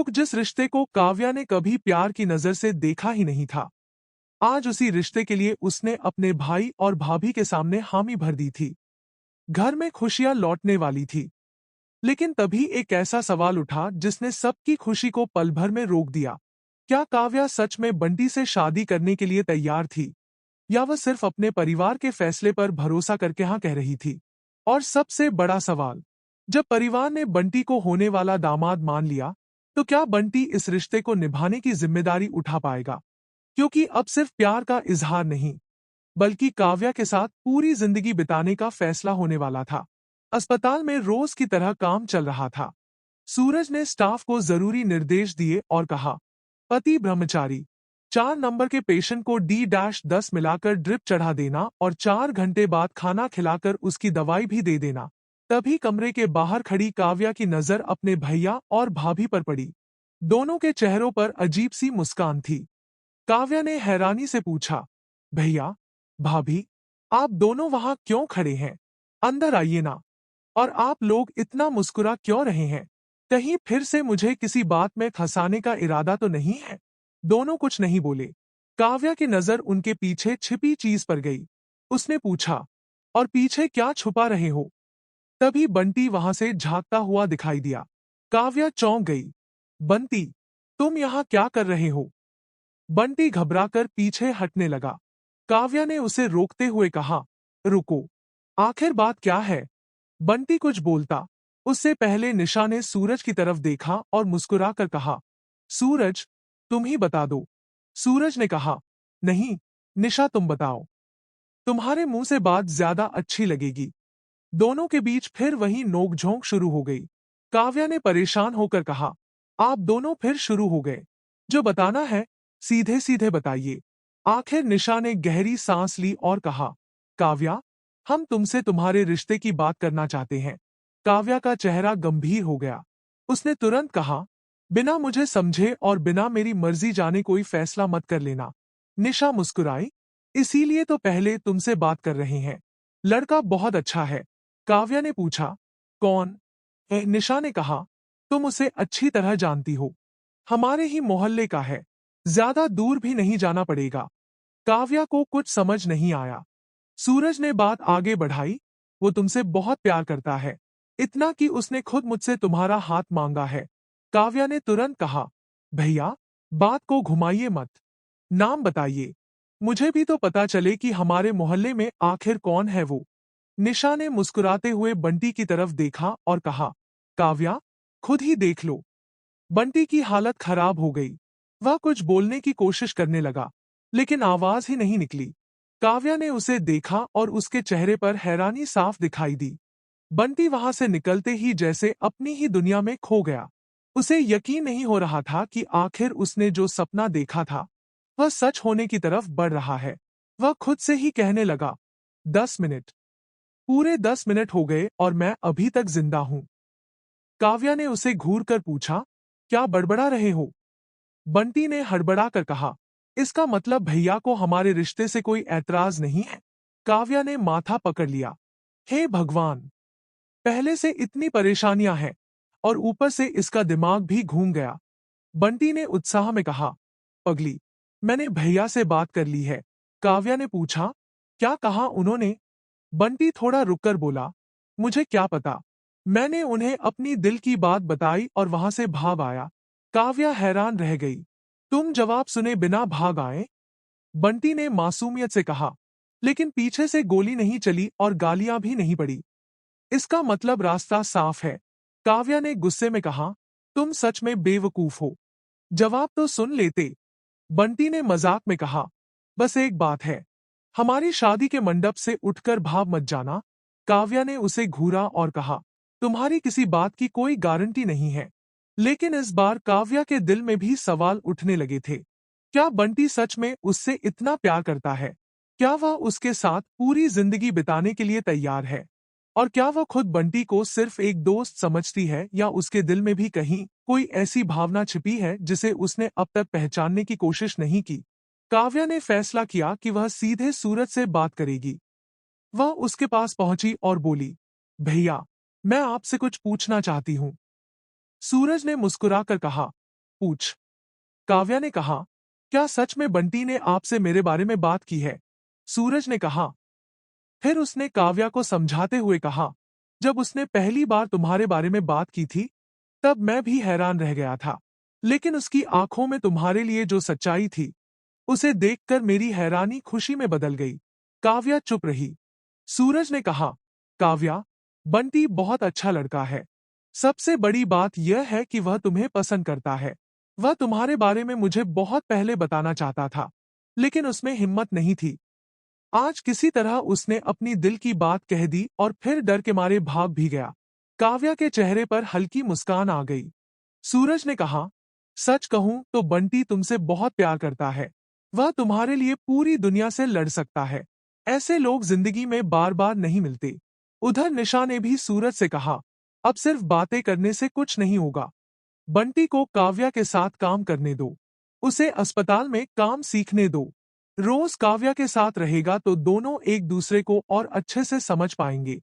जिस रिश्ते को काव्या ने कभी प्यार की नजर से देखा ही नहीं था, आज उसी रिश्ते के लिए उसने अपने भाई और भाभी के सामने हामी भर दी थी। घर में खुशियां लौटने वाली थी, लेकिन तभी एक ऐसा सवाल उठा जिसने सबकी खुशी को पल भर में रोक दिया। क्या काव्या सच में बंटी से शादी करने के लिए तैयार थी, या वह सिर्फ अपने परिवार के फैसले पर भरोसा करके हाँ कह रही थी? और सबसे बड़ा सवाल, जब परिवार ने बंटी को होने वाला दामाद मान लिया, तो क्या बंटी इस रिश्ते को निभाने की जिम्मेदारी उठा पाएगा? क्योंकि अब सिर्फ प्यार का इजहार नहीं, बल्कि काव्या के साथ पूरी जिंदगी बिताने का फैसला होने वाला था। अस्पताल में रोज की तरह काम चल रहा था। सूरज ने स्टाफ को जरूरी निर्देश दिए और कहा, पति ब्रह्मचारी, 4 नंबर के पेशेंट को D-10 मिलाकर ड्रिप चढ़ा देना और 4 घंटे बाद खाना खिलाकर उसकी दवाई भी दे देना। तभी कमरे के बाहर खड़ी काव्या की नजर अपने भैया और भाभी पर पड़ी। दोनों के चेहरों पर अजीब सी मुस्कान थी। काव्या ने हैरानी से पूछा, भैया, भाभी, आप दोनों वहां क्यों खड़े हैं? अंदर आइए ना। और आप लोग इतना मुस्कुरा क्यों रहे हैं? कहीं फिर से मुझे किसी बात में फंसाने का इरादा तो नहीं है? दोनों कुछ नहीं बोले। काव्या की नजर उनके पीछे छिपी चीज पर गई। उसने पूछा, और पीछे क्या छुपा रहे हो? तभी बंटी वहां से झांकता हुआ दिखाई दिया। काव्या चौंक गई। बंटी, तुम यहाँ क्या कर रहे हो? बंटी घबराकर पीछे हटने लगा। काव्या ने उसे रोकते हुए कहा, रुको, आखिर बात क्या है? बंटी कुछ बोलता, उससे पहले निशा ने सूरज की तरफ देखा और मुस्कुराकर कहा, सूरज, तुम ही बता दो। सूरज ने कहा, नहीं, निशा तुम बताओ। तुम्हारे मुंह से बात ज्यादा अच्छी लगेगी। दोनों के बीच फिर वही नोकझोंक शुरू हो गई। काव्या ने परेशान होकर कहा, आप दोनों फिर शुरू हो गए। जो बताना है, सीधे सीधे बताइए। आखिर निशा ने गहरी सांस ली और कहा, काव्या, हम तुमसे तुम्हारे रिश्ते की बात करना चाहते हैं। काव्या का चेहरा गंभीर हो गया। उसने तुरंत कहा, बिना मुझे समझे और बिना मेरी मर्जी जाने कोई फैसला मत कर लेना। निशा मुस्कुराई, इसीलिए तो पहले तुमसे बात कर रहे हैं। लड़का बहुत अच्छा है। काव्या ने पूछा, कौन? निशा ने कहा, तुम उसे अच्छी तरह जानती हो। हमारे ही मोहल्ले का है। ज्यादा दूर भी नहीं जाना पड़ेगा। काव्या को कुछ समझ नहीं आया। सूरज ने बात आगे बढ़ाई, वो तुमसे बहुत प्यार करता है, इतना कि उसने खुद मुझसे तुम्हारा हाथ मांगा है। काव्या ने तुरंत कहा, भैया, बात को घुमाइए मत। नाम बताइए, मुझे भी तो पता चले कि हमारे मोहल्ले में आखिर कौन है वो। निशा ने मुस्कुराते हुए बंटी की तरफ देखा और कहा, काव्या, खुद ही देख लो। बंटी की हालत खराब हो गई। वह कुछ बोलने की कोशिश करने लगा, लेकिन आवाज ही नहीं निकली। काव्या ने उसे देखा और उसके चेहरे पर हैरानी साफ दिखाई दी। बंटी वहां से निकलते ही जैसे अपनी ही दुनिया में खो गया। उसे यकीन नहीं हो रहा था कि आखिर उसने जो सपना देखा था, वह सच होने की तरफ बढ़ रहा है। वह खुद से ही कहने लगा, 10 मिनट, पूरे 10 मिनट हो गए और मैं अभी तक जिंदा हूं। काव्या ने उसे घूर कर पूछा, क्या बड़बड़ा रहे हो? बंटी ने हड़बड़ा कर कहा, इसका मतलब भैया को हमारे रिश्ते से कोई ऐतराज नहीं है। काव्या ने माथा पकड़ लिया। हे भगवान, पहले से इतनी परेशानियां हैं और ऊपर से इसका दिमाग भी घूम गया। बंटी ने उत्साह में कहा, पगली, मैंने भैया से बात कर ली है। काव्या ने पूछा, क्या कहा उन्होंने? बंटी थोड़ा रुककर बोला, मुझे क्या पता। मैंने उन्हें अपनी दिल की बात बताई और वहां से भाग आया। काव्या हैरान रह गई। तुम जवाब सुने बिना भाग आए? बंटी ने मासूमियत से कहा, लेकिन पीछे से गोली नहीं चली और गालियां भी नहीं पड़ी। इसका मतलब रास्ता साफ है। काव्या ने गुस्से में कहा, तुम सच में बेवकूफ हो। जवाब तो सुन लेते। बंटी ने मजाक में कहा, बस एक बात है, हमारी शादी के मंडप से उठकर भाग मत जाना। काव्या ने उसे घूरा और कहा, तुम्हारी किसी बात की कोई गारंटी नहीं है। लेकिन इस बार काव्या के दिल में भी सवाल उठने लगे थे। क्या बंटी सच में उससे इतना प्यार करता है? क्या वह उसके साथ पूरी जिंदगी बिताने के लिए तैयार है? और क्या वह खुद बंटी को सिर्फ एक दोस्त समझती है, या उसके दिल में भी कहीं कोई ऐसी भावना छिपी है जिसे उसने अब तक पहचानने की कोशिश नहीं की? काव्या ने फैसला किया कि वह सीधे सूरज से बात करेगी। वह उसके पास पहुंची और बोली, भैया, मैं आपसे कुछ पूछना चाहती हूँ। सूरज ने मुस्कुराकर कहा, पूछ। काव्या ने कहा, क्या सच में बंटी ने आपसे मेरे बारे में बात की है? सूरज ने कहा। फिर उसने काव्या को समझाते हुए कहा, जब उसने पहली बार तुम्हारे बारे में बात की थी, तब मैं भी हैरान रह गया था। लेकिन उसकी आंखों में तुम्हारे लिए जो सच्चाई थी, उसे देखकर मेरी हैरानी खुशी में बदल गई। काव्या चुप रही। सूरज ने कहा, काव्या, बंटी बहुत अच्छा लड़का है। सबसे बड़ी बात यह है कि वह तुम्हें पसंद करता है। वह तुम्हारे बारे में मुझे बहुत पहले बताना चाहता था, लेकिन उसमें हिम्मत नहीं थी। आज किसी तरह उसने अपनी दिल की बात कह दी और फिर डर के मारे भाग भी गया। काव्या के चेहरे पर हल्की मुस्कान आ गई। सूरज ने कहा, सच कहूं तो बंटी तुमसे बहुत प्यार करता है। वह तुम्हारे लिए पूरी दुनिया से लड़ सकता है। ऐसे लोग जिंदगी में बार बार नहीं मिलते। उधर निशा ने भी सूरज से कहा, अब सिर्फ बातें करने से कुछ नहीं होगा। बंटी को काव्या के साथ काम करने दो। उसे अस्पताल में काम सीखने दो। रोज काव्या के साथ रहेगा तो दोनों एक दूसरे को और अच्छे से समझ पाएंगे।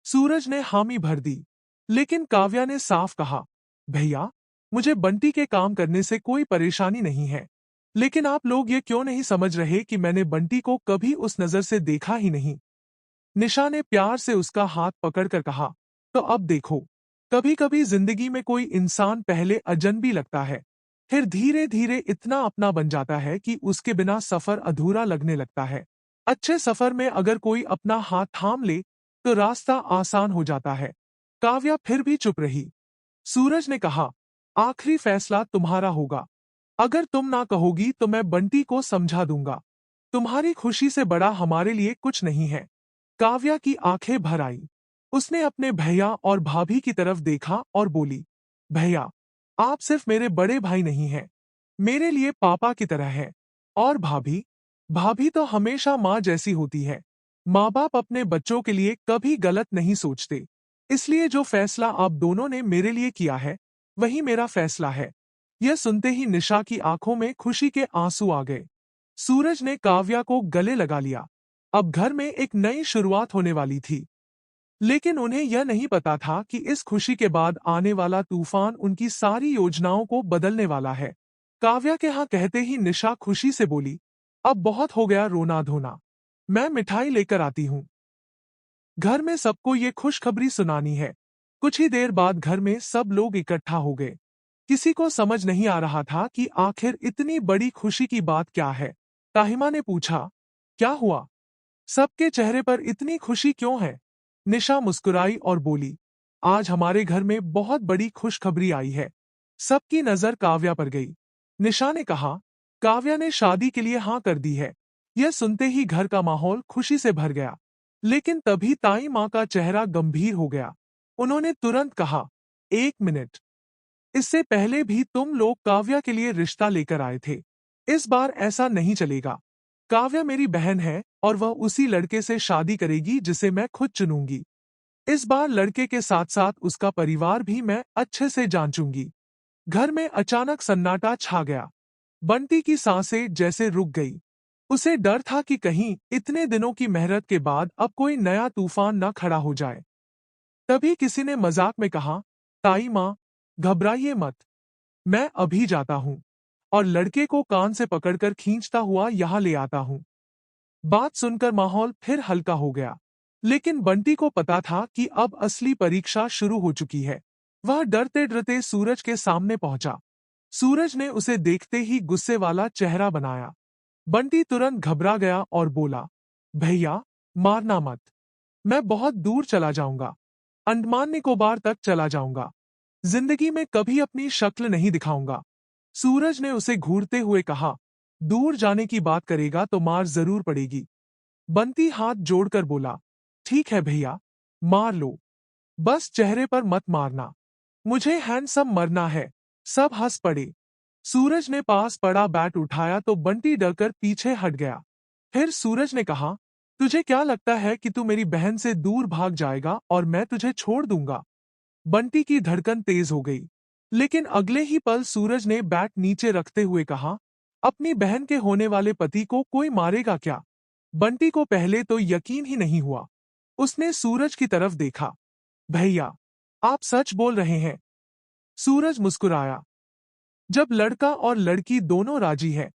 सूरज ने हामी भर दी, लेकिन काव्या ने साफ कहा, भैया, मुझे बंटी के काम करने से कोई परेशानी नहीं है। लेकिन आप लोग ये क्यों नहीं समझ रहे कि मैंने बंटी को कभी उस नजर से देखा ही नहीं? निशा ने प्यार से उसका हाथ पकड़कर कहा, तो अब देखो, कभी कभी जिंदगी में कोई इंसान पहले अजनबी लगता है, फिर धीरे धीरे इतना अपना बन जाता है कि उसके बिना सफर अधूरा लगने लगता है। अच्छे सफर में अगर कोई अपना हाथ थाम ले तो रास्ता आसान हो जाता है। काव्या फिर भी चुप रही। सूरज ने कहा, आखिरी फैसला तुम्हारा होगा। अगर तुम ना कहोगी तो मैं बंटी को समझा दूंगा। तुम्हारी खुशी से बड़ा हमारे लिए कुछ नहीं है। काव्या की आंखें भर आई। उसने अपने भैया और भाभी की तरफ देखा और बोली, भैया, आप सिर्फ मेरे बड़े भाई नहीं हैं, मेरे लिए पापा की तरह हैं। और भाभी, भाभी तो हमेशा माँ जैसी होती है। माँ बाप अपने बच्चों के लिए कभी गलत नहीं सोचते। इसलिए जो फैसला आप दोनों ने मेरे लिए किया है, वही मेरा फैसला है। यह सुनते ही निशा की आंखों में खुशी के आंसू आ गए। सूरज ने काव्या को गले लगा लिया। अब घर में एक नई शुरुआत होने वाली थी। लेकिन उन्हें यह नहीं पता था कि इस खुशी के बाद आने वाला तूफान उनकी सारी योजनाओं को बदलने वाला है। काव्या के हाँ कहते ही निशा खुशी से बोली, अब बहुत हो गया रोना धोना। मैं मिठाई लेकर आती हूँ। घर में सबको ये खुशखबरी सुनानी है। कुछ ही देर बाद घर में सब लोग इकट्ठा हो गए। किसी को समझ नहीं आ रहा था कि आखिर इतनी बड़ी खुशी की बात क्या है। ताहिमा ने पूछा, क्या हुआ? सबके चेहरे पर इतनी खुशी क्यों है? निशा मुस्कुराई और बोली, आज हमारे घर में बहुत बड़ी खुशखबरी आई है। सबकी नजर काव्या पर गई। निशा ने कहा, काव्या ने शादी के लिए हाँ कर दी है। यह सुनते ही घर का माहौल खुशी से भर गया। लेकिन तभी ताई माँ का चेहरा गंभीर हो गया। उन्होंने तुरंत कहा, एक मिनट, इससे पहले भी तुम लोग काव्या के लिए रिश्ता लेकर आए थे। इस बार ऐसा नहीं चलेगा। काव्या मेरी बहन है और वह उसी लड़के से शादी करेगी जिसे मैं खुद चुनूंगी। इस बार लड़के के साथ साथ उसका परिवार भी मैं अच्छे से जांचूंगी। घर में अचानक सन्नाटा छा गया। बंटी की सांसें जैसे रुक गई। उसे डर था कि कहीं इतने दिनों की मेहनत के बाद अब कोई नया तूफान न खड़ा हो जाए। तभी किसी ने मजाक में कहा, ताई माँ, घबराइए मत, मैं अभी जाता हूँ और लड़के को कान से पकड़कर खींचता हुआ यहाँ ले आता हूँ। बात सुनकर माहौल फिर हल्का हो गया। लेकिन बंटी को पता था कि अब असली परीक्षा शुरू हो चुकी है। वह डरते डरते सूरज के सामने पहुंचा। सूरज ने उसे देखते ही गुस्से वाला चेहरा बनाया। बंटी तुरंत घबरा गया और बोला, भैया, मारना मत। मैं बहुत दूर चला जाऊंगा। अंडमान निकोबार तक चला जाऊंगा। जिंदगी में कभी अपनी शक्ल नहीं दिखाऊंगा। सूरज ने उसे घूरते हुए कहा, दूर जाने की बात करेगा तो मार जरूर पड़ेगी। बंटी हाथ जोड़कर बोला, ठीक है भैया, मार लो। बस चेहरे पर मत मारना। मुझे हैंडसम मरना है। सब हंस पड़े। सूरज ने पास पड़ा बैट उठाया तो बंटी डरकर पीछे हट गया। फिर सूरज ने कहा, तुझे क्या लगता है कि तू मेरी बहन से दूर भाग जाएगा और मैं तुझे छोड़ दूंगा? बंटी की धड़कन तेज हो गई। लेकिन अगले ही पल सूरज ने बैट नीचे रखते हुए कहा, अपनी बहन के होने वाले पति को कोई मारेगा क्या? बंटी को पहले तो यकीन ही नहीं हुआ। उसने सूरज की तरफ देखा। भैया, आप सच बोल रहे हैं? सूरज मुस्कुराया। जब लड़का और लड़की दोनों राजी है,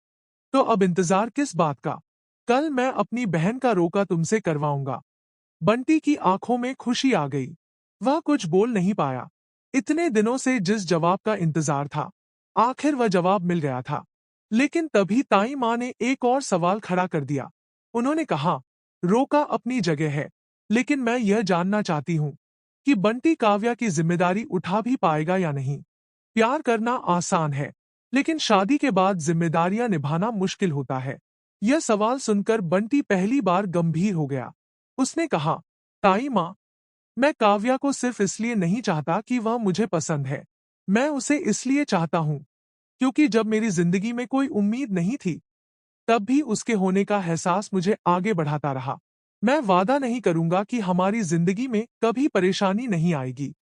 तो अब इंतजार किस बात का? कल मैं अपनी बहन का रोका तुमसे करवाऊंगा। बंटी की आंखों में खुशी आ गई। वह कुछ बोल नहीं पाया। इतने दिनों से जिस जवाब का इंतजार था, आखिर वह जवाब मिल गया था। लेकिन तभी ताई माँ ने एक और सवाल खड़ा कर दिया। उन्होंने कहा, रोका अपनी जगह है, लेकिन मैं यह जानना चाहती हूँ कि बंटी काव्या की जिम्मेदारी उठा भी पाएगा या नहीं। प्यार करना आसान है, लेकिन शादी के बाद जिम्मेदारियां निभाना मुश्किल होता है। यह सवाल सुनकर बंटी पहली बार गंभीर हो गया। उसने कहा, ताई माँ, मैं काव्या को सिर्फ इसलिए नहीं चाहता कि वह मुझे पसंद है। मैं उसे इसलिए चाहता हूँ क्योंकि जब मेरी जिंदगी में कोई उम्मीद नहीं थी, तब भी उसके होने का एहसास मुझे आगे बढ़ाता रहा। मैं वादा नहीं करूंगा कि हमारी जिंदगी में कभी परेशानी नहीं आएगी,